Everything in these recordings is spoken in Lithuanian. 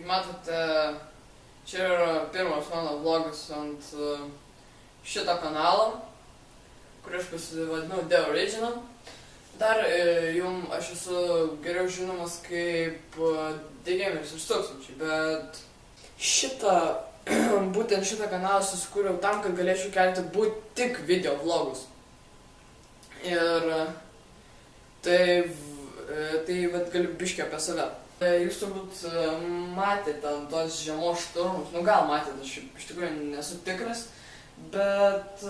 matote, čia yra pirmas mano vlogas ant šito kanalo, kurį aš pasivadinau The Original. Dar aš esu geriau žinomas kaip The Gameris 1000, bet būtent šitą kanalą susikūriau tam, kad galėčiau kelti tik video vlogus. Ir tai galiu biškį apie save. Jūs turbūt matėte tos žiemos šturmus, gal matėte, aš iš tikrųjų nesu tikras, bet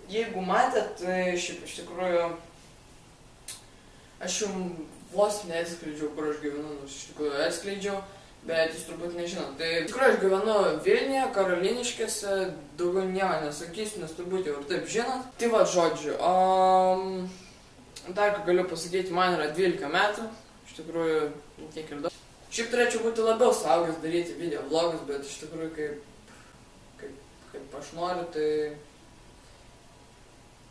jeigu matėte, tai iš tikrųjų aš jums vos neatskleidžiau, kur aš gyvenu, iš tikrųjų atskleidžiau, bet jūs turbūt nežinot. Tai iš tikrųjų aš gyvenu Vilniuje, Karoliniškėse, daugiau nieko nesakysiu, nes turbūt jau ir taip žinot. Tai va, žodžiu, dar ką galiu pasakyti, man yra 12 metų, iš tikrųjų tiek ir daug. Šiaip turėčiau būti labiau suaugęs daryti video vlogus, bet iš tikrųjų kaip aš noriu, tai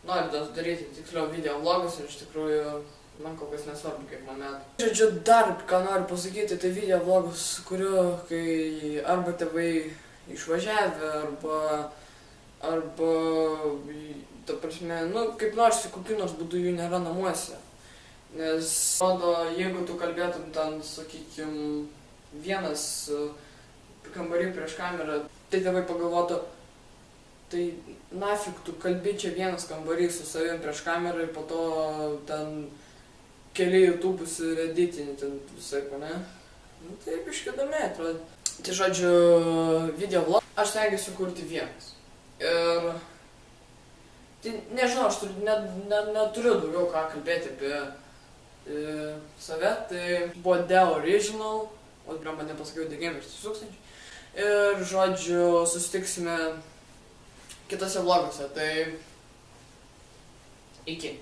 noriu daryti tiksliau video vlogus ir iš tikrųjų man kol kas nesvarbu, kaip man metų. Žodžiu, dar ką noriu pasakyti, tai video vlogus, kuriuo, kai arba tėvai išvažiavę, arba, ta prasme, kaip nors, kokiu nors būdu jų nėra namuose. Nes, jeigu tu kalbėtum ten, sakykim, vienas kambarį prieš kamerą, tai tėvai pagalvotų, tai nafik tu kalbi čia vienas kambarys su savim prieš kamerą ir po to ten keli YouTube'us ir editini ten visai, ne? Tai biškį įdomiai atrodo. Tai žodžiu, video vlog aš stengiuosi kurti vienas. Ir tai nežinau, aš neturiu daugiau ką kalbėti apie save. Tai buvo The Original, o man nepasakiau The Gameris 1000. Ir žodžiu, susitiksime kitose vloguose, tai iki.